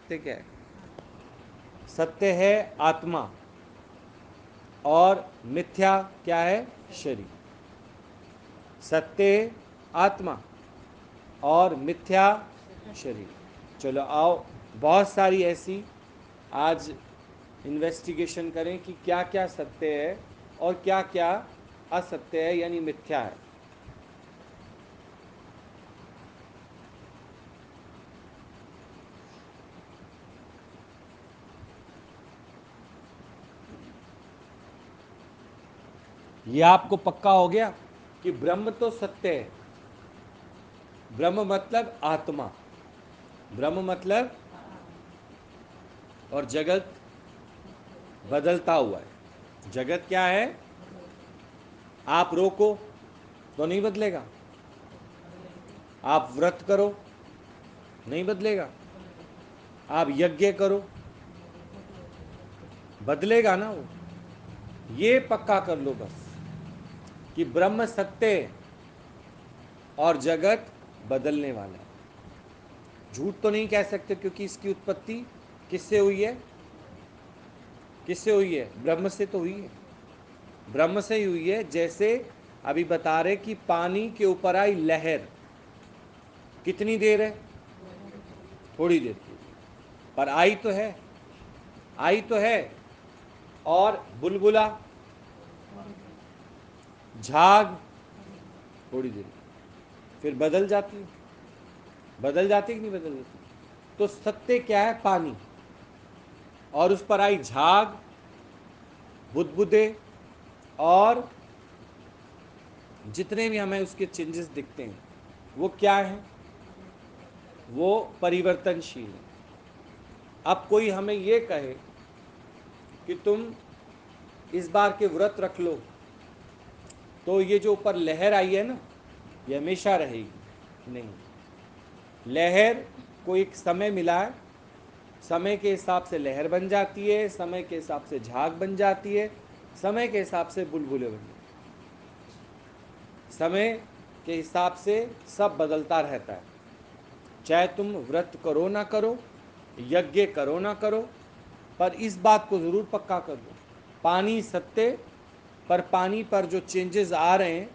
सत्य क्या है? सत्य है आत्मा, और मिथ्या क्या है? शरीर। सत्य आत्मा और मिथ्या शरीर। चलो आओ, बहुत सारी ऐसी आज इन्वेस्टिगेशन करें कि क्या क्या सत्य है और क्या क्या असत्य है, यानी मिथ्या है। ये आपको पक्का हो गया कि ब्रह्म तो सत्य है। ब्रह्म मतलब आत्मा, ब्रह्म मतलब, और जगत बदलता हुआ है। जगत क्या है? आप रोको तो नहीं बदलेगा, आप व्रत करो नहीं बदलेगा, आप यज्ञ करो बदलेगा ना वो। ये पक्का कर लो बस कि ब्रह्म सत्य है और जगत बदलने वाला है। झूठ तो नहीं कह सकते, क्योंकि इसकी उत्पत्ति किससे हुई है? किससे हुई है? ब्रह्म से तो हुई है, ब्रह्म से ही हुई है। जैसे अभी बता रहे कि पानी के ऊपर आई लहर, कितनी देर है? थोड़ी देर की, पर आई तो है, आई तो है। और बुलबुला, झाग, थोड़ी देर की, फिर बदल जाती है। बदल जाती है कि नहीं बदल जाती? तो सत्य क्या है? पानी, और उस पर आई झाग, बुदबुदे, और जितने भी हमें उसके चेंजेस दिखते हैं वो क्या है? वो परिवर्तनशील है। अब कोई हमें ये कहे कि तुम इस बार के व्रत रख लो, तो ये जो ऊपर लहर आई है ना, ये हमेशा रहेगी? नहीं, लहर को एक समय मिला है, समय के हिसाब से लहर बन जाती है, समय के हिसाब से झाग बन जाती है, समय के हिसाब से बुलबुले बन जाते हैं। समय के हिसाब से सब बदलता रहता है। चाहे तुम व्रत करो ना करो, यज्ञ करो ना करो, पर इस बात को ज़रूर पक्का कर लो, पानी सत्य, पर पानी पर जो चेंजेस आ रहे हैं,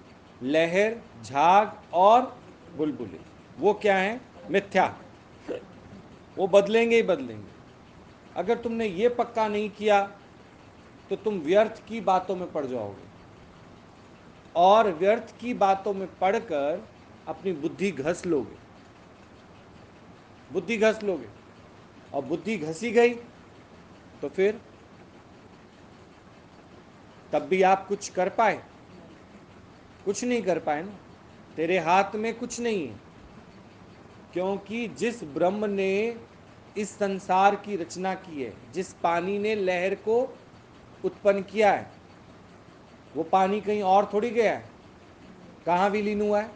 लहर, झाग और बुलबुले, वो क्या है? मिथ्या। वो बदलेंगे ही बदलेंगे। अगर तुमने ये पक्का नहीं किया तो तुम व्यर्थ की बातों में पड़ जाओगे, और व्यर्थ की बातों में पढ़कर अपनी बुद्धि घस लोगे, बुद्धि घस लोगे, और बुद्धि घसी गई तो फिर तब भी आप कुछ कर पाए? कुछ नहीं कर पाए ना। तेरे हाथ में कुछ नहीं है, क्योंकि जिस ब्रह्म ने इस संसार की रचना की है, जिस पानी ने लहर को उत्पन्न किया है, वो पानी कहीं और थोड़ी गया है, कहाँ विलीन हुआ है?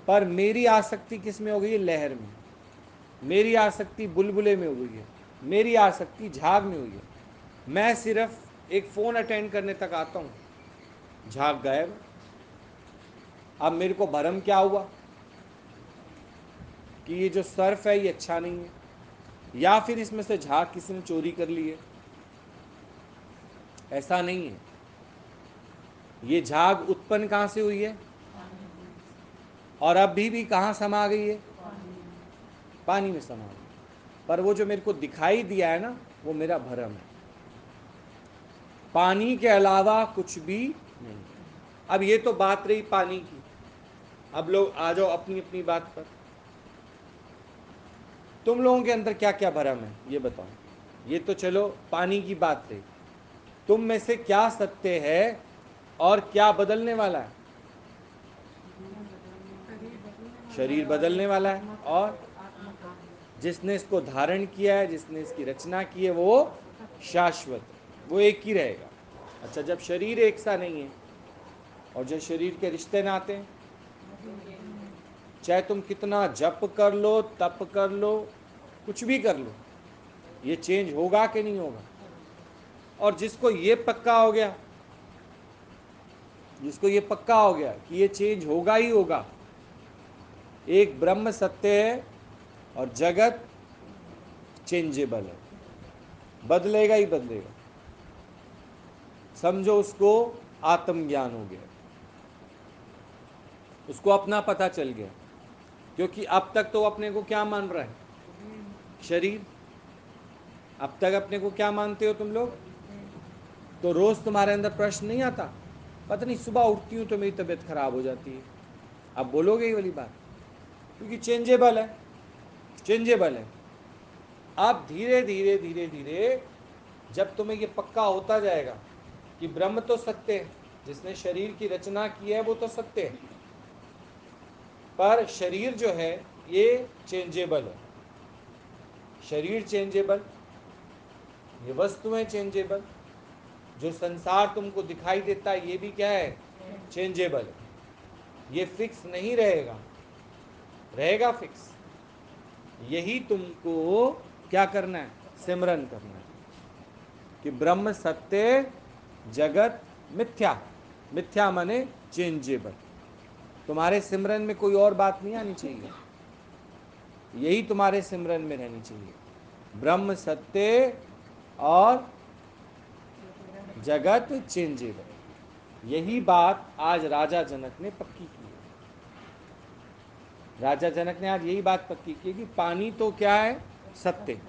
पर मेरी आसक्ति किस में हो गई है? लहर में। मेरी आसक्ति बुलबुले में हो गई है, मेरी आसक्ति झाग में हुई है। मैं सिर्फ एक फ़ोन अटेंड करने तक आता हूँ, झाग गायब। अब मेरे को भरम क्या हुआ कि ये जो सर्फ है ये अच्छा नहीं है, या फिर इसमें से झाग किसी ने चोरी कर ली है? ऐसा नहीं है। ये झाग उत्पन्न कहाँ से हुई है, और अभी भी कहाँ समा गई है? पानी में समा गई। पर वो जो मेरे को दिखाई दिया है ना, वो मेरा भ्रम है, पानी के अलावा कुछ भी नहीं। अब ये तो बात रही पानी की। अब लोग आ जाओ अपनी अपनी बात पर। तुम लोगों के अंदर क्या क्या भरम है ये बताओ। ये तो चलो पानी की बात रही, तुम में से क्या सत्य है और क्या बदलने वाला है? शरीर बदलने वाला है, और जिसने इसको धारण किया है, जिसने इसकी रचना की है, वो शाश्वत है, वो एक ही रहेगा। अच्छा, जब शरीर एक सा नहीं है और जब शरीर के रिश्ते नाते हैं, चाहे तुम कितना जप कर लो, तप कर लो, कुछ भी कर लो, ये चेंज होगा कि नहीं होगा? और जिसको ये पक्का हो गया, जिसको ये पक्का हो गया कि ये चेंज होगा ही होगा, एक ब्रह्म सत्य है और जगत चेंजेबल है, बदलेगा ही बदलेगा। समझो उसको आत्मज्ञान हो गया, उसको अपना पता चल गया। क्योंकि अब तक तो अपने को क्या मान रहा है? शरीर। अब तक अपने को क्या मानते हो तुम लोग? तो रोज तुम्हारे अंदर प्रश्न नहीं आता, पता नहीं सुबह उठती हूं तो मेरी तबीयत खराब हो जाती है। अब बोलोगे ये वाली बात, क्योंकि चेंजेबल है, चेंजेबल है। अब धीरे धीरे धीरे धीरे जब तुम्हें ये पक्का होता जाएगा कि ब्रह्म तो सत्य है, जिसने शरीर की रचना की है वो तो सत्य है, पर शरीर जो है ये चेंजेबल है। शरीर चेंजेबल, ये वस्तुएं चेंजेबल, जो संसार तुमको दिखाई देता है ये भी क्या है? चेंजेबल है। ये फिक्स नहीं रहेगा, रहेगा फिक्स। यही तुमको क्या करना है? सिमरन करना है कि ब्रह्म सत्य, जगत मिथ्या। मिथ्या माने चेंजेबल। तुम्हारे सिमरन में कोई और बात नहीं आनी चाहिए, यही तुम्हारे सिमरन में रहनी चाहिए, ब्रह्म सत्य और जगत चेंजेबल। यही बात आज राजा जनक ने पक्की की है। राजा जनक ने आज यही बात पक्की की कि पानी तो क्या है? सत्य,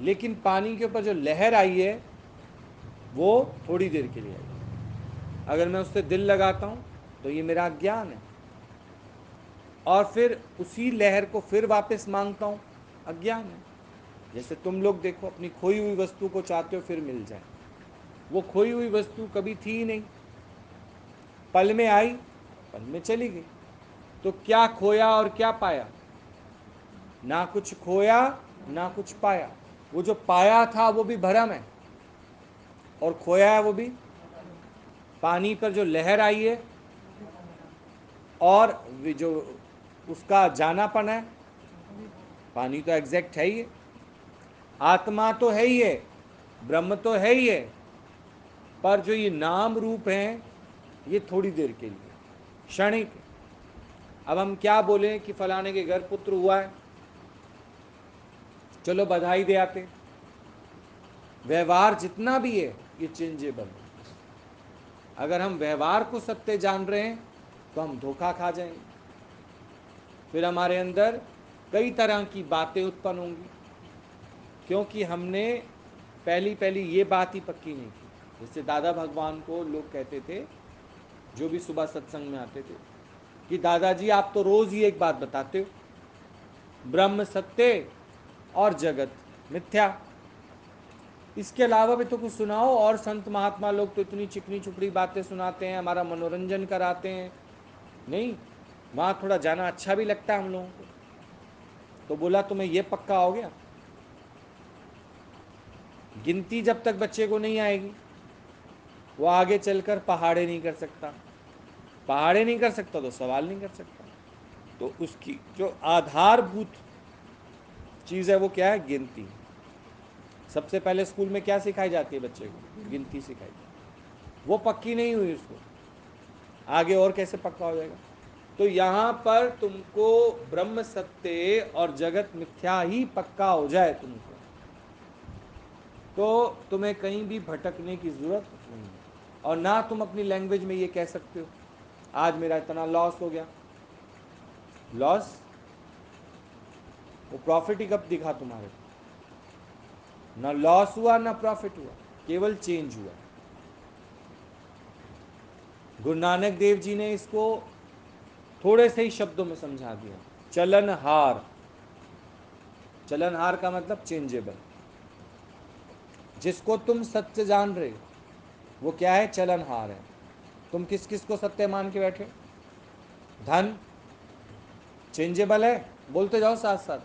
लेकिन पानी के ऊपर जो लहर आई है वो थोड़ी देर के लिए आई। अगर मैं उससे दिल लगाता हूं तो ये मेरा अज्ञान है, और फिर उसी लहर को फिर वापस मांगता हूं, अज्ञान है। जैसे तुम लोग देखो, अपनी खोई हुई वस्तु को चाहते हो फिर मिल जाए, वो खोई हुई वस्तु कभी थी ही नहीं, पल में आई, पल में चली गई। तो क्या खोया और क्या पाया? ना कुछ खोया ना कुछ पाया। वो जो पाया था वो भी भ्रम है, और खोया है वो भी। पानी पर जो लहर आई है और जो उसका जानापन है, पानी तो एग्जैक्ट है ही है, आत्मा तो है ही है, ब्रह्म तो है ही है, पर जो ये नाम रूप हैं ये थोड़ी देर के लिए, क्षणिक। अब हम क्या बोलें कि फलाने के घर पुत्र हुआ है, चलो बधाई दे आते। व्यवहार जितना भी है ये चेंजेबल है। अगर हम व्यवहार को सत्य जान रहे हैं तो हम धोखा खा जाएंगे, फिर हमारे अंदर कई तरह की बातें उत्पन्न होंगी, क्योंकि हमने पहली पहली ये बात ही पक्की नहीं की। जैसे दादा भगवान को लोग कहते थे, जो भी सुबह सत्संग में आते थे, कि दादाजी आप तो रोज ही एक बात बताते हो, ब्रह्म सत्य और जगत मिथ्या। इसके अलावा भी तो कुछ सुनाओ। और संत महात्मा लोग तो इतनी चिकनी चुपड़ी बातें सुनाते हैं, हमारा मनोरंजन कराते हैं। नहीं, वहाँ थोड़ा जाना अच्छा भी लगता है हम लोगों को। तो बोला तुम्हें ये पक्का हो गया, गिनती जब तक बच्चे को नहीं आएगी वो आगे चलकर पहाड़े नहीं कर सकता, पहाड़े नहीं कर सकता तो सवाल नहीं कर सकता। तो उसकी जो आधारभूत चीज़ है वो क्या है? गिनती। सबसे पहले स्कूल में क्या सिखाई जाती है बच्चे को? गिनती सिखाई जाती है। वो पक्की नहीं हुई, उसको आगे और कैसे पक्का हो जाएगा? तो यहाँ पर तुमको ब्रह्म सत्य और जगत मिथ्या ही पक्का हो जाए तुमको, तो तुम्हें कहीं भी भटकने की जरूरत नहीं है। और ना तुम अपनी लैंग्वेज में ये कह सकते हो आज मेरा इतना लॉस हो गया। लॉस, वो प्रॉफिट ही कब दिखा तुम्हारे को? ना लॉस हुआ ना प्रॉफिट हुआ, केवल चेंज हुआ। गुरु नानक देव जी ने इसको थोड़े से ही शब्दों में समझा दिया। चलनहार, चलनहार का मतलब चेंजेबल। जिसको तुम सत्य जान रहे हो वो क्या है? चलनहार है। तुम किस किस को सत्य मान के बैठे? धन चेंजेबल है, बोलते जाओ साथ साथ।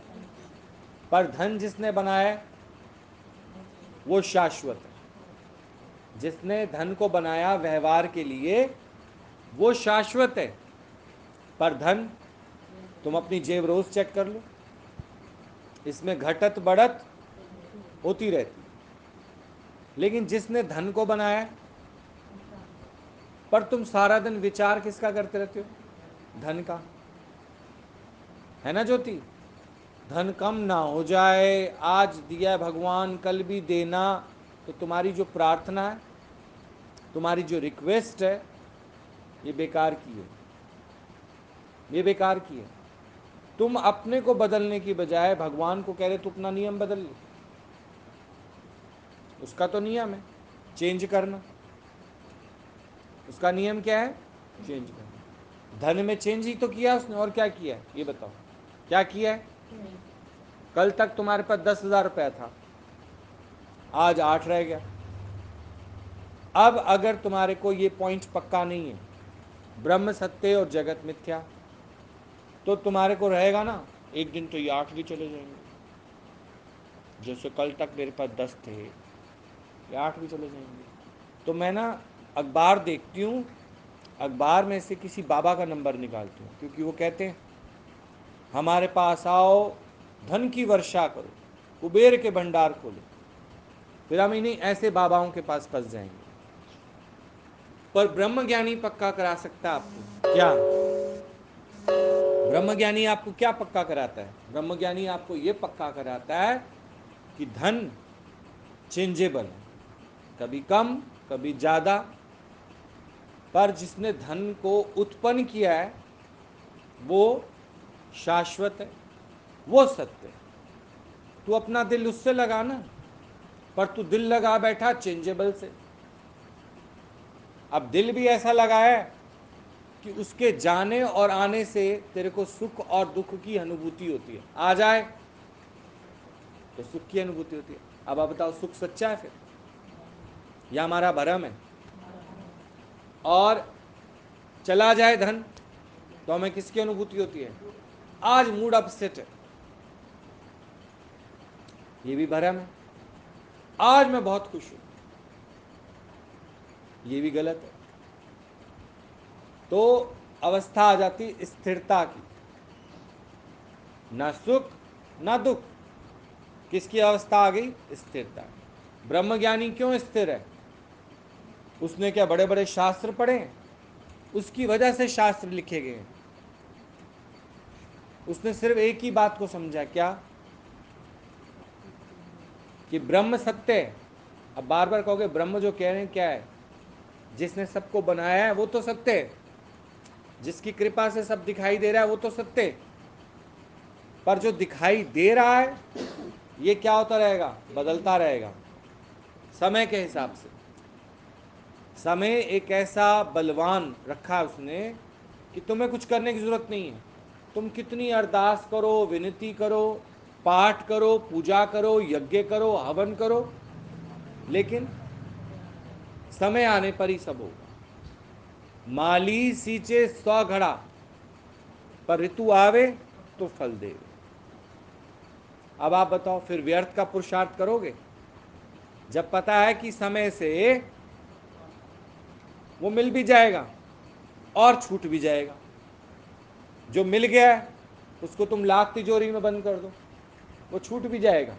पर धन जिसने बनाया है वो शाश्वत है। जिसने धन को बनाया व्यवहार के लिए वो शाश्वत है। पर धन, तुम अपनी जेब रोज चेक कर लो, इसमें घटत बढ़त होती रहती। लेकिन जिसने धन को बनाया, पर तुम सारा दिन विचार किसका करते रहते हो? धन का, है ना ज्योति? धन कम ना हो जाए, आज दिया भगवान कल भी देना, तो तुम्हारी जो प्रार्थना है, तुम्हारी जो रिक्वेस्ट है, ये बेकार की है, ये बेकार की है। तुम अपने को बदलने की बजाय भगवान को कह रहे तू अपना नियम बदल ले। उसका तो नियम है चेंज करना, उसका नियम क्या है? चेंज करना। धन में चेंज ही तो किया उसने, और क्या किया है ये बताओ, क्या किया है? कल तक तुम्हारे पास 10,000 रुपया था, आज 8 रह गया। अब अगर तुम्हारे को ये पॉइंट पक्का नहीं है, ब्रह्म सत्य और जगत मिथ्या, तो तुम्हारे को रहेगा ना, एक दिन तो ये 8 भी चले जाएंगे। जैसे कल तक मेरे पास 10 थे, ये 8 भी चले जाएंगे। तो मैं ना अखबार देखती हूँ, अखबार में से किसी बाबा का नंबर निकालती हूँ, क्योंकि वो कहते हैं हमारे पास आओ, धन की वर्षा करो, कुबेर के भंडार खोलो। फिर हम इन्हीं ऐसे बाबाओं के पास फंस जाएंगे। पर ब्रह्मज्ञानी पक्का करा सकता है आपको क्या? ब्रह्मज्ञानी आपको क्या पक्का कराता है? ब्रह्मज्ञानी आपको ये पक्का कराता है कि धन चेंजेबल है, कभी कम कभी ज्यादा, पर जिसने धन को उत्पन्न किया है वो शाश्वत है, वो सत्य है। तू अपना दिल उससे लगा ना, पर तू दिल लगा बैठा चेंजेबल से। अब दिल भी ऐसा लगा है कि उसके जाने और आने से तेरे को सुख और दुख की अनुभूति होती है। आ जाए तो सुख की अनुभूति होती है। अब आप बताओ, सुख सच्चा है फिर या हमारा भरम है? और चला जाए धन तो हमें किसकी अनुभूति होती है? आज मूड अपसेट है, ये भी भरम है। आज मैं बहुत खुश हूं, ये भी गलत है। तो अवस्था आ जाती स्थिरता की, ना सुख ना दुख, किसकी अवस्था आ गई? स्थिरता। ब्रह्मज्ञानी क्यों स्थिर है? उसने क्या बड़े बड़े शास्त्र पढ़े? उसकी वजह से शास्त्र लिखे गए। उसने सिर्फ एक ही बात को समझा, क्या? कि ब्रह्म सत्य है। अब बार बार कहोगे ब्रह्म जो कह रहे हैं क्या है? जिसने सबको बनाया है वो तो सत्य है, जिसकी कृपा से सब दिखाई दे रहा है वो तो सत्य है। पर जो दिखाई दे रहा है ये क्या होता रहेगा? बदलता रहेगा समय के हिसाब से। समय एक ऐसा बलवान रखा है उसने कि तुम्हें कुछ करने की जरूरत नहीं है। तुम कितनी अरदास करो, विनती करो, पाठ करो, पूजा करो, यज्ञ करो, हवन करो, लेकिन समय आने पर ही सब होगा। माली सींचे 100 घड़ा, पर ऋतु आवे तो फल देवे। अब आप बताओ, फिर व्यर्थ का पुरुषार्थ करोगे? जब पता है कि समय से वो मिल भी जाएगा और छूट भी जाएगा। जो मिल गया है उसको तुम लाख तिजोरी में बंद कर दो, वो छूट भी जाएगा।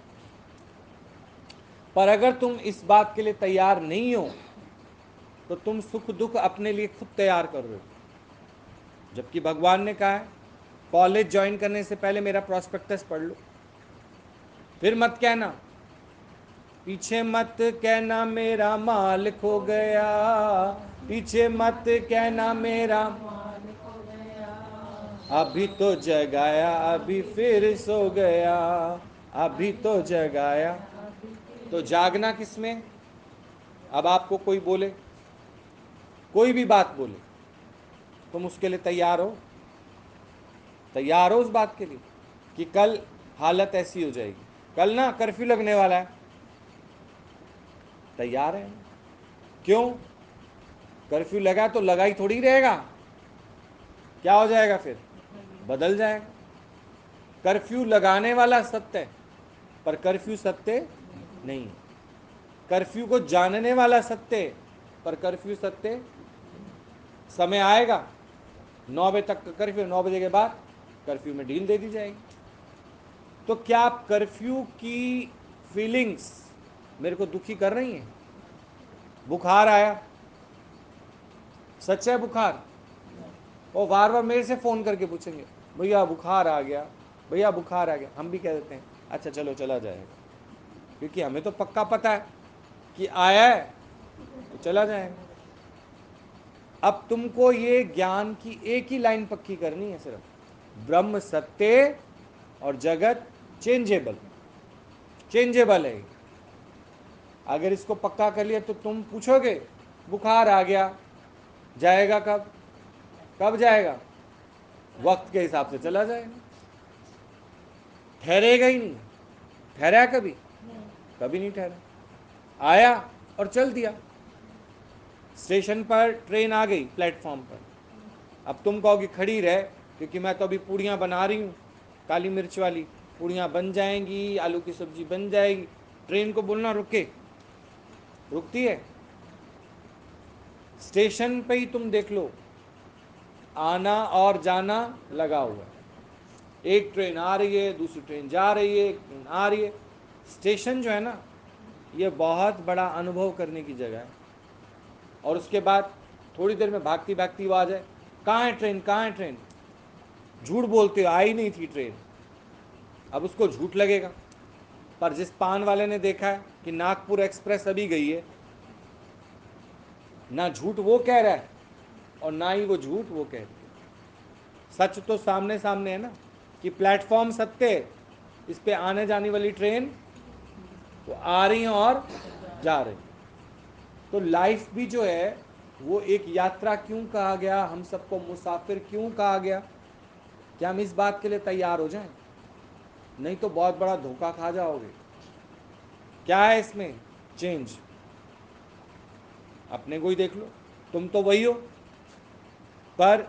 पर अगर तुम इस बात के लिए तैयार नहीं हो तो तुम सुख दुख अपने लिए खुद तैयार कर रहे हो। जबकि भगवान ने कहा है कॉलेज ज्वाइन करने से पहले मेरा प्रॉस्पेक्टस पढ़ लो, फिर मत कहना, पीछे मत कहना मेरा माल खो गया, पीछे मत कहना मेरा अभी तो जगाया अभी फिर सो गया, अभी तो जगाया। तो जागना किसमें? अब आपको कोई बोले, कोई भी बात बोले, तुम उसके लिए तैयार हो? तैयार हो उस बात के लिए कि कल हालत ऐसी हो जाएगी, कल ना कर्फ्यू लगने वाला है? तैयार है? क्यों? कर्फ्यू लगा तो लगा ही थोड़ी रहेगा, क्या हो जाएगा फिर? बदल जाएगा। कर्फ्यू लगाने वाला सत्य है, पर कर्फ्यू सत्य नहीं है। कर्फ्यू को जानने वाला सत्य है, पर कर्फ्यू सत्य। समय आएगा 9 बजे तक का कर्फ्यू, 9 बजे के बाद कर्फ्यू में ढील दे दी जाएगी। तो क्या आप कर्फ्यू की फीलिंग्स मेरे को दुखी कर रही हैं? बुखार आया, सच है बुखार, वो बार बार मेरे से फोन करके पूछेंगे भैया बुखार आ गया, भैया बुखार आ गया, हम भी कह देते हैं अच्छा चलो चला जाएगा, क्योंकि हमें तो पक्का पता है कि आया है तो चला जाएगा। अब तुमको ये ज्ञान की एक ही लाइन पक्की करनी है सिर्फ, ब्रह्म सत्य और जगत चेंजेबल, चेंजेबल है। अगर इसको पक्का कर लिया तो तुम पूछोगे बुखार आ गया, जाएगा कब? कब जाएगा? वक्त के हिसाब से चला जाएगा, ठहरेगा ही नहीं। ठहरा कभी? कभी नहीं ठहरा। आया और चल दिया। स्टेशन पर ट्रेन आ गई प्लेटफॉर्म पर, अब तुम कहोगे खड़ी रहे, क्योंकि मैं तो अभी पूड़ियाँ बना रही हूँ, काली मिर्च वाली पूड़ियाँ बन जाएंगी, आलू की सब्जी बन जाएगी। ट्रेन को बोलना रुके, रुकती है? स्टेशन पे ही तुम देख लो, आना और जाना लगा हुआ है। एक ट्रेन आ रही है, दूसरी ट्रेन जा रही है, एक ट्रेन आ रही है। स्टेशन जो है ना, ये बहुत बड़ा अनुभव करने की जगह है। और उसके बाद थोड़ी देर में भागती भागती आवाज है, कहाँ है ट्रेन, कहाँ है ट्रेन? झूठ बोलते हो, आई नहीं थी ट्रेन। अब उसको झूठ लगेगा, पर जिस पान वाले ने देखा है कि नागपुर एक्सप्रेस अभी गई है, ना झूठ वो कह रहा है और ना ही वो झूठ वो कह रही है। सच तो सामने सामने है ना, कि प्लेटफॉर्म सत्य है, इस पे आने जाने वाली ट्रेन तो आ रही है और जा रही। तो लाइफ भी जो है वो एक यात्रा क्यों कहा गया, हम सबको मुसाफिर क्यों कहा गया? क्या हम इस बात के लिए तैयार हो जाएं? नहीं तो बहुत बड़ा धोखा खा जाओगे। क्या है इसमें? चेंज। अपने को ही देख लो, तुम तो वही हो, पर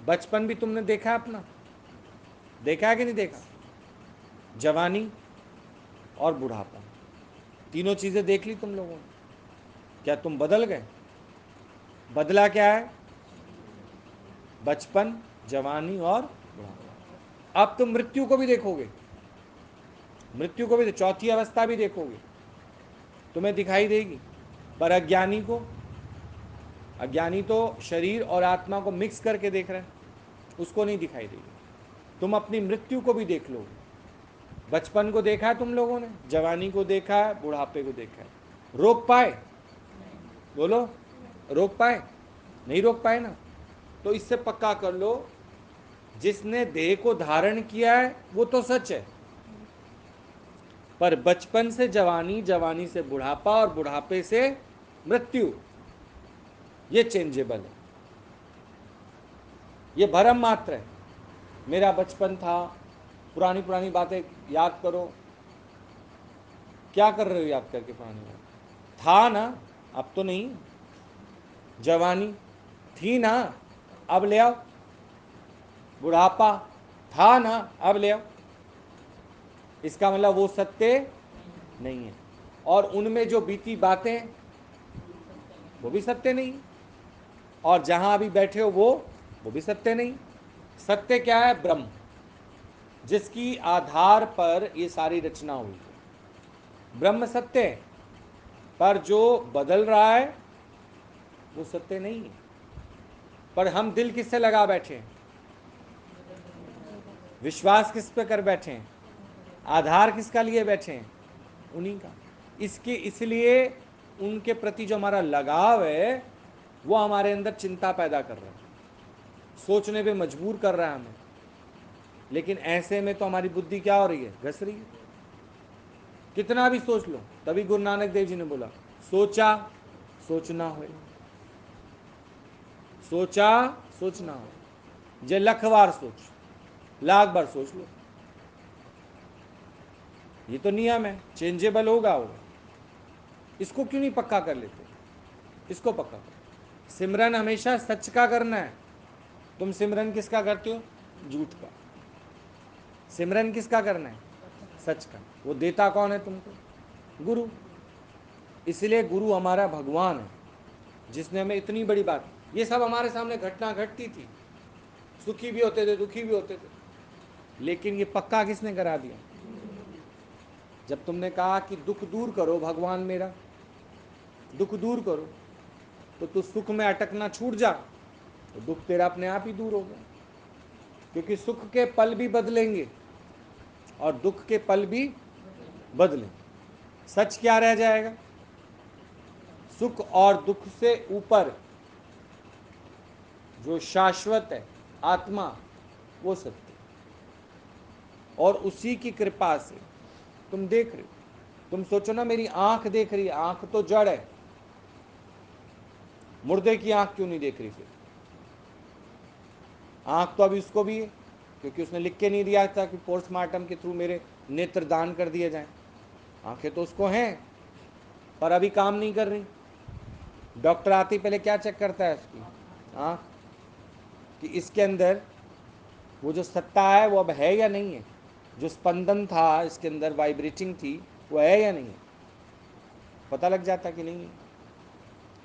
बचपन भी तुमने देखा है अपना, देखा है कि नहीं देखा? जवानी और बुढ़ापा, तीनों चीजें देख ली तुम लोगों ने। क्या तुम बदल गए? बदला क्या है? बचपन, जवानी और बुढ़ापा। अब तुम मृत्यु को भी देखोगे, मृत्यु को भी, चौथी अवस्था भी देखोगे, तुम्हें दिखाई देगी। पर अज्ञानी को, अज्ञानी तो शरीर और आत्मा को मिक्स करके देख रहे हैं, उसको नहीं दिखाई देगी। तुम अपनी मृत्यु को भी देख लोगे। बचपन को देखा है तुम लोगों ने, जवानी को देखा है, बुढ़ापे को देखा है। रोक पाए? बोलो, रोक पाए? नहीं रोक पाए ना। तो इससे पक्का कर लो, जिसने देह को धारण किया है वो तो सच है, पर बचपन से जवानी, जवानी से बुढ़ापा और बुढ़ापे से मृत्यु, ये चेंजेबल है, ये भरम मात्र है। मेरा बचपन था, पुरानी पुरानी बातें याद करो। क्या कर रहे हो याद करके पुरानी बात? था ना, अब तो नहीं। जवानी थी ना, अब ले आओ। बुढ़ापा था ना, अब ले आओ। इसका मतलब वो सत्य नहीं है, और उनमें जो बीती बातें वो भी सत्य नहीं, और जहां अभी बैठे हो वो भी सत्य नहीं। सत्य क्या है? ब्रह्म, जिसकी आधार पर ये सारी रचना हुई है। ब्रह्म सत्य है, पर जो बदल रहा है वो सत्य नहीं है। पर हम दिल किससे लगा बैठे हैं? विश्वास किस पे कर बैठे हैं? आधार किसका लिए बैठे हैं? उन्हीं का। इसके इसलिए उनके प्रति जो हमारा लगाव है वो हमारे अंदर चिंता पैदा कर रहा है, सोचने पे मजबूर कर रहा है हमें। लेकिन ऐसे में तो हमारी बुद्धि क्या हो रही है? घस रही है। कितना भी सोच लो, तभी गुरु नानक देव जी ने बोला, सोचा सोचना हो, सोचा सोचना हो। जे लख बार सोच, लाख बार सोच लो, ये तो नियम है, चेंजेबल होगा वो। इसको क्यों नहीं पक्का कर लेते? इसको पक्का कर। सिमरन हमेशा सच का करना है। तुम सिमरन किसका करते हो? झूठ का। सिमरन किसका करना है? सच का। वो देता कौन है तुमको? गुरु। इसलिए गुरु हमारा भगवान है, जिसने हमें इतनी बड़ी बात, ये सब हमारे सामने घटना घटती थी, सुखी भी होते थे, दुखी भी होते थे, लेकिन ये पक्का किसने करा दिया? जब तुमने कहा कि दुख दूर करो भगवान मेरा, दुख दूर करो, तो तू सुख में अटकना छूट जा, तो दुख तेरा अपने आप ही दूर होगा। क्योंकि सुख के पल भी बदलेंगे, और दुख के पल भी बदले। सच क्या रह जाएगा? सुख और दुख से ऊपर जो शाश्वत है आत्मा, वो सत्य। और उसी की कृपा से तुम देख रहे हो। तुम सोचो ना, मेरी आंख देख रही है, आंख तो जड़ है, मुर्दे की आंख क्यों नहीं देख रही? फिर आंख तो अभी उसको भी है, क्योंकि उसने लिख के नहीं दिया था कि पोस्टमार्टम के थ्रू मेरे नेत्र दान कर दिए जाएं। आंखें तो उसको हैं, पर अभी काम नहीं कर रही। डॉक्टर आते ही पहले क्या चेक करता है उसकी आंख, कि इसके अंदर वो जो सत्ता है वो अब है या नहीं है, जो स्पंदन था इसके अंदर, वाइब्रेटिंग थी, वो है या नहीं है। पता लग जाता कि नहीं है,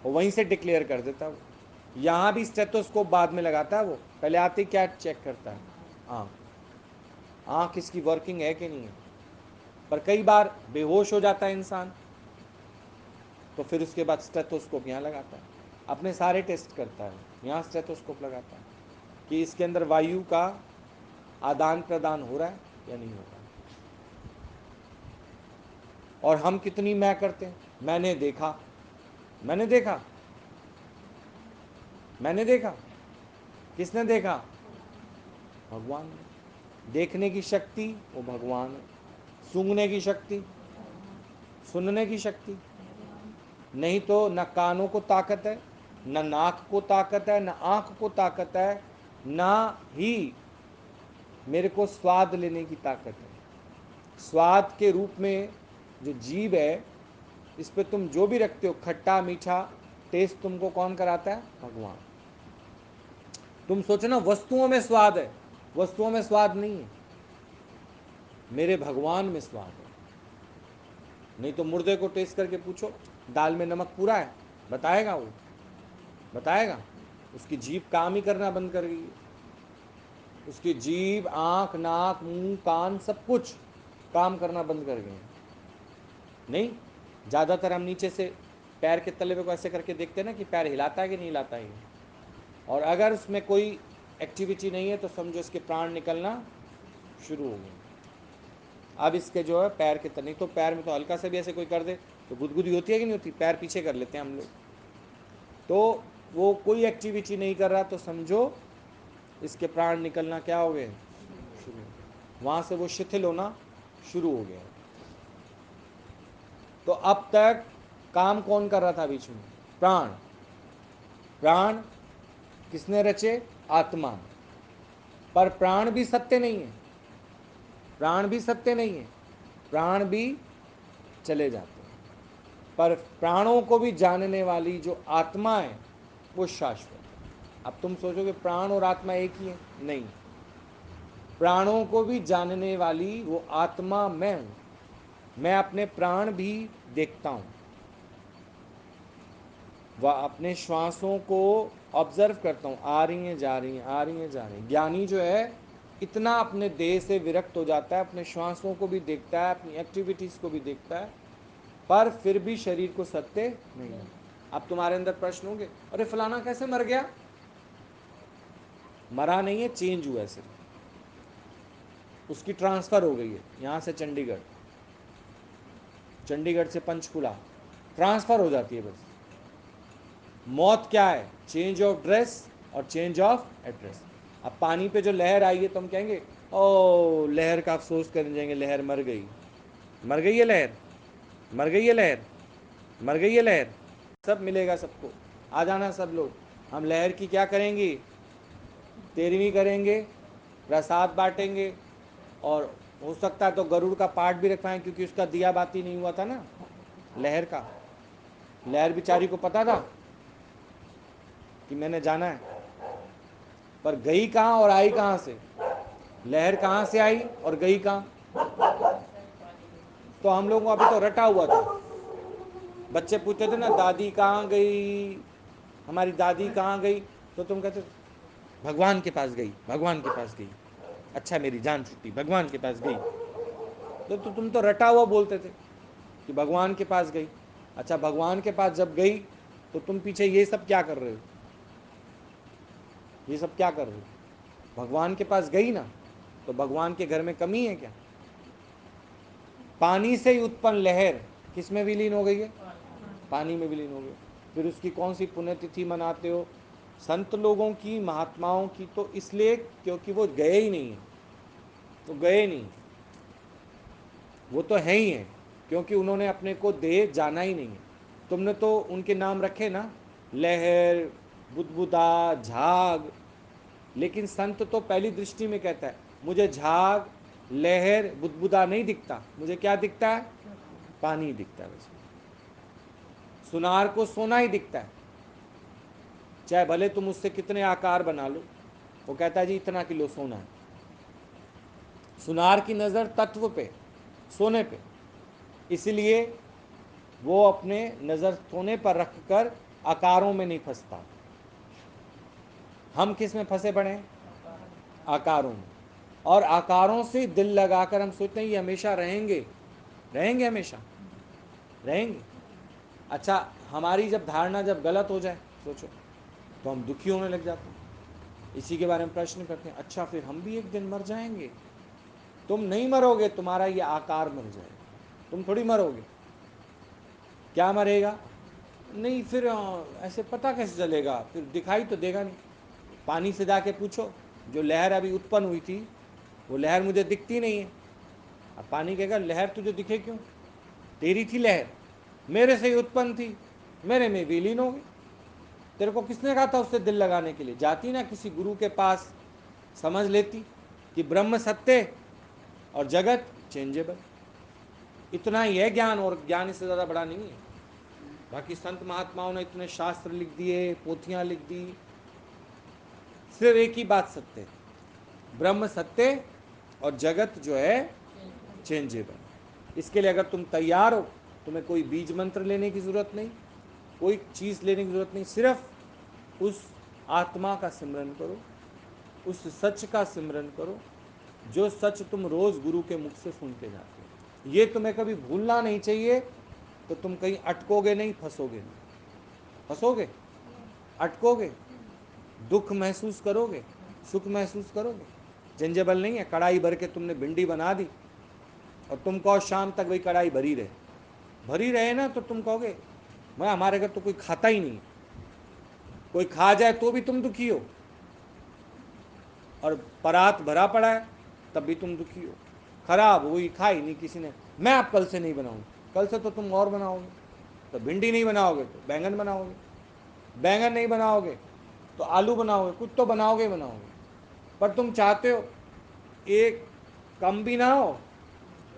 वो वहीं से डिक्लेयर कर देता वो। यहाँ भी स्टेथोस्कोप बाद में लगाता है वो, पहले आते ही क्या चेक करता है? आँख। आँख इसकी वर्किंग है कि नहीं है। पर कई बार बेहोश हो जाता है इंसान, तो फिर उसके बाद स्टेथोस्कोप यहाँ लगाता है, अपने सारे टेस्ट करता है, यहाँ स्टेथोस्कोप लगाता है कि इसके अंदर वायु का आदान प्रदान हो रहा है या नहीं हो रहा है। और हम कितनी मैं करते हैं, मैंने देखा, मैंने देखा, मैंने देखा। किसने देखा? भगवान ने। देखने की शक्ति वो भगवान है, सूंघने की शक्ति, सुनने की शक्ति। नहीं तो न कानों को ताकत है, न नाक को ताकत है, न आंख को ताकत है, ना ही मेरे को स्वाद लेने की ताकत है। स्वाद के रूप में जो जीभ है, इस पे तुम जो भी रखते हो, खट्टा मीठा टेस्ट तुमको कौन कराता है? भगवान। तुम सोचो ना, वस्तुओं में स्वाद है, वस्तुओं में स्वाद नहीं है, मेरे भगवान में स्वाद है। नहीं तो मुर्दे को टेस्ट करके पूछो दाल में नमक पूरा है, बताएगा वो? बताएगा? उसकी जीभ काम ही करना बंद कर गई है। उसकी जीभ, आंख, नाक, मुंह, कान, सब कुछ काम करना बंद कर गए हैं। नहीं, ज़्यादातर हम नीचे से पैर के तले को ऐसे करके देखते हैं ना कि पैर हिलाता है कि नहीं हिलाता है। और अगर उसमें कोई एक्टिविटी नहीं है तो समझो इसके प्राण निकलना शुरू हो गए। अब इसके जो है पैर के तले, तो पैर में तो हल्का से भी ऐसे कोई कर दे तो गुदगुदी होती है कि नहीं होती, पैर पीछे कर लेते हैं हम लोग। तो वो कोई एक्टिविटी नहीं कर रहा तो समझो इसके प्राण निकलना क्या हो गए? शुरू। वहाँ से वो शिथिल होना शुरू हो गया। तो अब तक काम कौन कर रहा था बीच में? प्राण। प्राण किसने रचे? आत्मा। पर प्राण भी सत्य नहीं है, प्राण भी सत्य नहीं है, प्राण भी चले जाते हैं। पर प्राणों को भी जानने वाली जो आत्मा है वो शाश्वत है। अब तुम सोचोगे प्राण और आत्मा एक ही है, नहीं। प्राणों को भी जानने वाली वो आत्मा मैं हूं। मैं अपने प्राण भी देखता हूं, वह अपने श्वासों को ऑब्जर्व करता हूँ, आ रही हैं जा रही हैं, आ रही हैं जा रही हैं। ज्ञानी जो है इतना अपने देह से विरक्त हो जाता है, अपने श्वासों को भी देखता है, अपनी एक्टिविटीज को भी देखता है, पर फिर भी शरीर को सत्य नहीं है। अब तुम्हारे अंदर प्रश्न होंगे, अरे फलाना कैसे मर गया? मरा नहीं है, चेंज हुआ है सिर्फ, उसकी ट्रांसफर हो गई है यहाँ से चंडीगढ़, चंडीगढ़ से पंचकुला ट्रांसफर हो जाती है बस। मौत क्या है? चेंज ऑफ ड्रेस और चेंज ऑफ एड्रेस। अब पानी पे जो लहर आई है तो हम कहेंगे ओ लहर का अफसोस करने जाएंगे, लहर मर गई। मर गई है लहर, मर गई है लहर, मर गई है लहर। सब मिलेगा सबको, आ जाना सब लोग। हम लहर की क्या करेंगे? तेरहवीं करेंगे, प्रसाद बांटेंगे, और हो सकता है तो गरुड़ का पाठ भी रखवाएं, क्योंकि उसका दिया बाती नहीं हुआ था ना लहर का। लहर बेचारी को पता था कि मैंने जाना है, पर गई कहाँ और आई कहाँ से? लहर कहाँ से आई और गई कहाँ? तो हम लोगों को अभी तो रटा हुआ था। बच्चे पूछते थे ना दादी कहाँ गई, हमारी दादी कहाँ गई, तो तुम कहते भगवान के पास गई, भगवान के पास गई। अच्छा मेरी जान छुट्टी, भगवान के पास गई। तो तुम तो रटा हुआ बोलते थे कि भगवान के पास गई। अच्छा भगवान के पास जब गई तो तुम पीछे ये सब क्या कर रहे हो? ये सब क्या कर रहे हो? भगवान के पास गई ना, तो भगवान के घर में कमी है क्या? पानी से ही उत्पन्न लहर किस में विलीन हो गई है? पानी में विलीन हो गई। फिर उसकी कौन सी पुण्यतिथि मनाते हो? संत लोगों की, महात्माओं की तो इसलिए क्योंकि वो गए ही नहीं है, तो गए नहीं, वो तो है ही है, क्योंकि उन्होंने अपने को दे जाना ही नहीं है। तुमने तो उनके नाम रखे ना, लहर, बुदबुदा, झाग, लेकिन संत तो पहली दृष्टि में कहता है मुझे झाग, लहर, बुदबुदा नहीं दिखता, मुझे क्या दिखता है? पानी दिखता है। वैसे सुनार को सोना ही दिखता है, चाहे भले तुम उससे कितने आकार बना लो, वो कहता है जी इतना किलो सोना है। सुनार की नज़र तत्व पे, सोने पे, इसलिए वो अपने नज़र सोने पर रखकर आकारों में नहीं फंसता। हम किस में फंसे पड़े हैं? आकारों में। और आकारों से दिल लगाकर हम सोचते हैं ये हमेशा रहेंगे, रहेंगे, हमेशा रहेंगे। अच्छा, हमारी जब धारणा जब गलत हो जाए, सोचो, तो हम दुखी होने लग जाते हैं, इसी के बारे में प्रश्न करते हैं। अच्छा, फिर हम भी एक दिन मर जाएंगे? तुम नहीं मरोगे, तुम्हारा ये आकार मर जाएगा, तुम थोड़ी मरोगे। क्या मरेगा? नहीं, फिर ऐसे पता कैसे चलेगा? फिर दिखाई तो देगा नहीं। पानी से जाके पूछो, जो लहर अभी उत्पन्न हुई थी वो लहर मुझे दिखती नहीं है। अब पानी कहेगा लहर तुझे दिखे क्यों? तेरी थी लहर, मेरे से ही उत्पन्न थी, मेरे में विलीन हो गई। तेरे को किसने कहा था उससे दिल लगाने के लिए? जाती ना किसी गुरु के पास, समझ लेती कि ब्रह्म सत्य और जगत चेंजेबल। इतना ही है ज्ञान, और ज्ञान इससे ज़्यादा बड़ा नहीं है। बाकी संत महात्माओं ने इतने शास्त्र लिख दिए, पोथियां लिख दी, सिर्फ एक ही बात सत्य है, ब्रह्म सत्य और जगत जो है चेंजेबल। इसके लिए अगर तुम तैयार हो, तुम्हें कोई बीज मंत्र लेने की ज़रूरत नहीं, कोई चीज़ लेने की ज़रूरत नहीं, सिर्फ उस आत्मा का सिमरन करो, उस सच का सिमरन करो, जो सच तुम रोज़ गुरु के मुख से सुन के जाते हो। ये तुम्हें कभी भूलना नहीं चाहिए, तो तुम कहीं अटकोगे नहीं, फंसोगे नहीं। फंसोगे, अटकोगे, दुख महसूस करोगे, सुख महसूस करोगे। चेंजेबल नहीं है। कढ़ाई भर के तुमने भिंडी बना दी और तुम कहो शाम तक वही कढ़ाई भरी रहे, भरी रहे ना, तो तुम कहोगे मैं, हमारे घर तो कोई खाता ही नहीं, कोई खा जाए तो भी तुम दुखी हो, और परात भरा पड़ा है तब भी तुम दुखी हो। खराब हुई, खाई नहीं किसी ने, मैं अब कल से नहीं बनाऊंगी। कल से तो तुम और बनाओगे, तो भिंडी नहीं बनाओगे तो बैंगन बनाओगे, बैंगन नहीं बनाओगे तो आलू बनाओगे, कुछ तो बनाओगे ही बनाओगे। पर तुम चाहते हो एक कम भी ना हो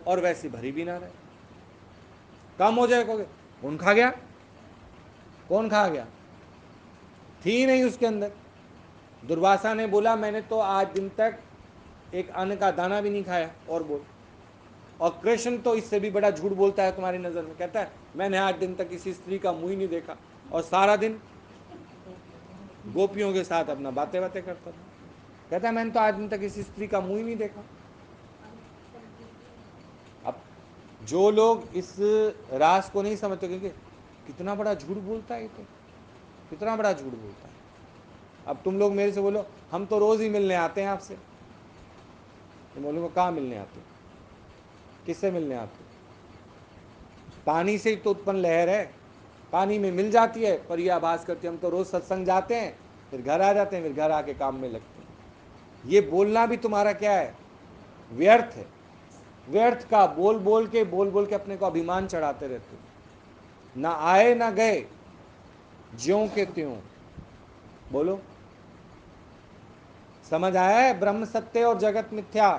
और वैसी भरी भी ना रहे। कम हो जाए, कहोगे कौन खा गया, कौन खा गया, थी नहीं उसके अंदर। दुर्वासा ने बोला मैंने तो आज दिन तक एक अन्न का दाना भी नहीं खाया, और बोल। और कृष्ण तो इससे भी बड़ा झूठ बोलता है तुम्हारी नज़र में, कहता है मैंने आज दिन तक किसी स्त्री का मुंह ही नहीं देखा, और सारा दिन गोपियों के साथ अपना बातें बातें करता था। कहता है मैंने तो आज दिन तक किसी स्त्री का मुंह ही नहीं देखा। अब जो लोग इस रास को नहीं समझते, क्योंकि कितना बड़ा झूठ बोलता है, तो कितना बड़ा झूठ बोलता है। अब तुम लोग मेरे से बोलो हम तो रोज़ ही मिलने आते हैं आपसे, तो बोलूँगा कहाँ मिलने आते हो, किससे मिलने आते हो? पानी से ही तो उत्पन्न लहर है, पानी में मिल जाती है, पर यह आभास करती है हम तो रोज़ सत्संग जाते हैं, फिर घर आ जाते हैं, फिर घर आके काम में लगते हैं। ये बोलना भी तुम्हारा क्या है? व्यर्थ है। व्यर्थ का बोल बोल के अपने को अभिमान चढ़ाते रहते हो। ना आए ना गए, ज्यों के त्यों। बोलो, समझ आया है? ब्रह्म सत्य और जगत मिथ्या।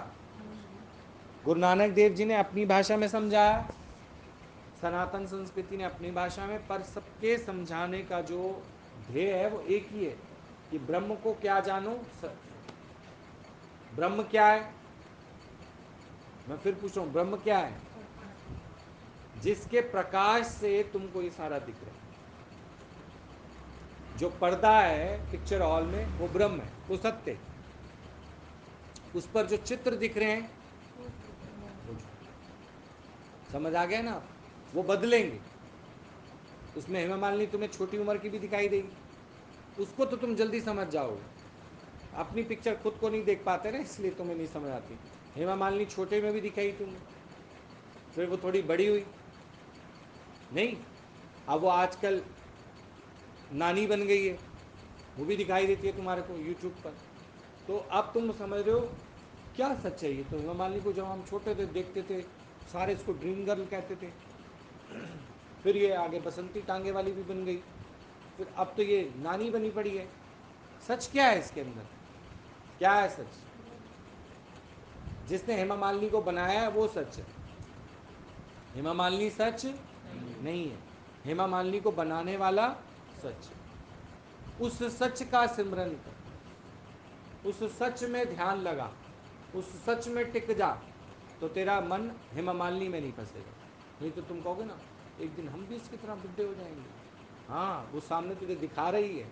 गुरु नानक देव जी ने अपनी भाषा में समझाया, सनातन संस्कृति ने अपनी भाषा में, पर सबके समझाने का जो ध्येय है वो एक ही है कि ब्रह्म को क्या जानो, ब्रह्म क्या है? मैं फिर पूछ रहा हूं, ब्रह्म क्या है? जिसके प्रकाश से तुमको ये सारा दिख रहा है। जो पर्दा है पिक्चर हॉल में वो ब्रह्म है, वो सत्य है। उस पर जो चित्र दिख रहे हैं वो झूठ। समझ आ गया ना? वो बदलेंगे। उसमें हेमा मालिनी तुम्हें छोटी उम्र की भी दिखाई देगी, उसको तो तुम जल्दी समझ जाओगे। अपनी पिक्चर खुद को नहीं देख पाते ना, इसलिए तुम्हें नहीं समझ आती। हेमा मालिनी छोटे में भी दिखाई तुम्हें, फिर वो थोड़ी बड़ी हुई, नहीं, अब वो आजकल नानी बन गई है, वो भी दिखाई देती है तुम्हारे को यूट्यूब पर। तो अब तुम समझ रहे हो क्या सच है ये। तो हेमा मालिनी को जब हम छोटे थे देखते थे, सारे इसको ड्रीम गर्ल कहते थे। फिर ये आगे बसंती टांगे वाली भी बन गई, फिर अब तो ये नानी बनी पड़ी है। सच क्या है इसके अंदर, क्या है सच? जिसने हेमा मालिनी को बनाया है वो सच है, हेमा मालिनी सच नहीं है। हेमा मालिनी को बनाने वाला सच है। उस सच का सिमरन कर, उस सच में ध्यान लगा, उस सच में टिक जा, तो तेरा मन हेमा मालिनी में नहीं फंसेगा। नहीं तो तुम कहोगे ना एक दिन हम भी इसकी तरह बुढ़े हो जाएंगे। हाँ, वो सामने तुझे दिखा रही है,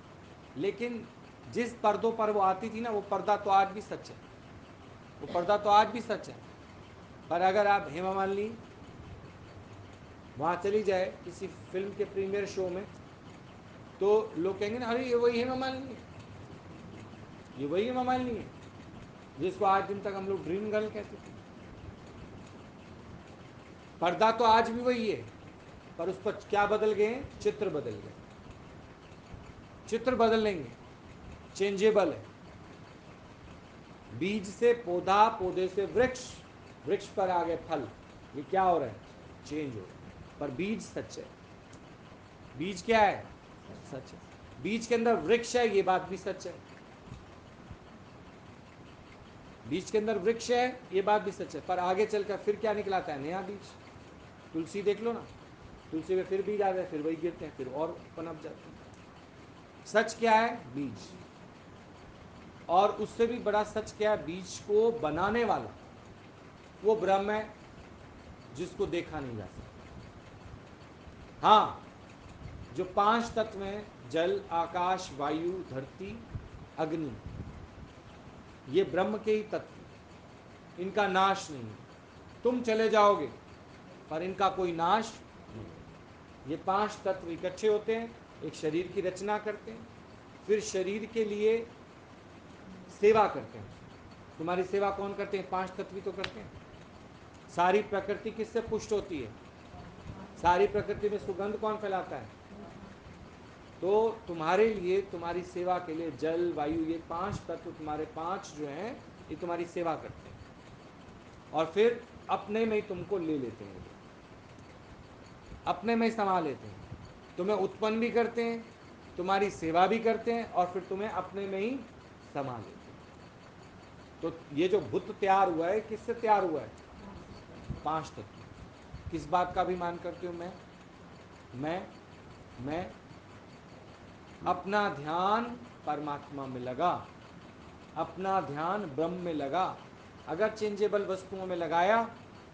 लेकिन जिस पर्दों पर वो आती थी ना, वो पर्दा तो आज भी सच है, वो पर्दा तो आज भी सच है। पर अगर आप हेमा मालिनी वहाँ चली जाए किसी फिल्म के प्रीमियर शो में, तो लोग कहेंगे ना अरे ये वही हेमा मालिनी है, ये वही हेमा मालिनी है जिसको आज दिन तक हम लोग ड्रीम गर्ल कहते थे। पर्दा तो आज भी वही है, पर उस पर क्या बदल गए, चित्र बदल गए। चित्र बदलेंगे, चेंजेबल है। बीज से पौधा, पौधे से वृक्ष, वृक्ष पर आ गए फल, ये क्या हो रहा है, चेंज हो रहा है। पर बीज सच है, बीज क्या है, सच है। बीज के अंदर वृक्ष है, ये बात भी सच है। बीज के अंदर वृक्ष है, ये बात भी सच है। पर आगे चलकर फिर क्या निकलाता है, नया बीज। तुलसी देख लो ना, तुलसी में फिर बीज आ गए, फिर वही गिरते हैं, फिर और पनप जाते हैं। सच क्या है, बीज। और उससे भी बड़ा सच क्या है, बीज को बनाने वाला वो ब्रह्म है, जिसको देखा नहीं जा सकता। हाँ, जो 5 तत्व हैं, जल, आकाश, वायु, धरती, अग्नि, ये ब्रह्म के ही तत्व, इनका नाश नहीं है। तुम चले जाओगे पर इनका कोई नाश नहीं। ये 5 तत्व इकट्ठे होते हैं, एक शरीर की रचना करते हैं, फिर शरीर के लिए सेवा करते हैं। तुम्हारी सेवा कौन करते हैं, 5 तत्व तो करते हैं। सारी प्रकृति किससे पुष्ट होती है, सारी प्रकृति में सुगंध कौन फैलाता है, तो तुम्हारे लिए, तुम्हारी सेवा के लिए जल, वायु, ये 5 तत्व तुम्हारे 5 जो हैं, ये तुम्हारी सेवा करते हैं। और फिर अपने में ही तुमको ले लेते हैं, अपने में ही समा लेते हैं, तुम्हें उत्पन्न भी करते हैं, तुम्हारी सेवा भी करते हैं, और फिर तुम्हें अपने में ही समा लेते हैं। तो ये जो बुद्ध तैयार हुआ है, किससे तैयार हुआ है, 5 तत्व। किस बात का अभिमान करते हो, मैं अपना ध्यान परमात्मा में लगा, अपना ध्यान ब्रह्म में लगा। अगर चेंजेबल वस्तुओं में लगाया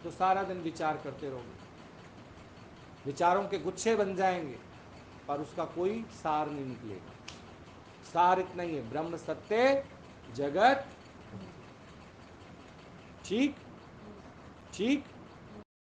तो सारा दिन विचार करते रहोगे, विचारों के गुच्छे बन जाएंगे, पर उसका कोई सार नहीं निकलेगा। सार इतना ही है, ब्रह्म सत्य जगत। ठीक, ठीक।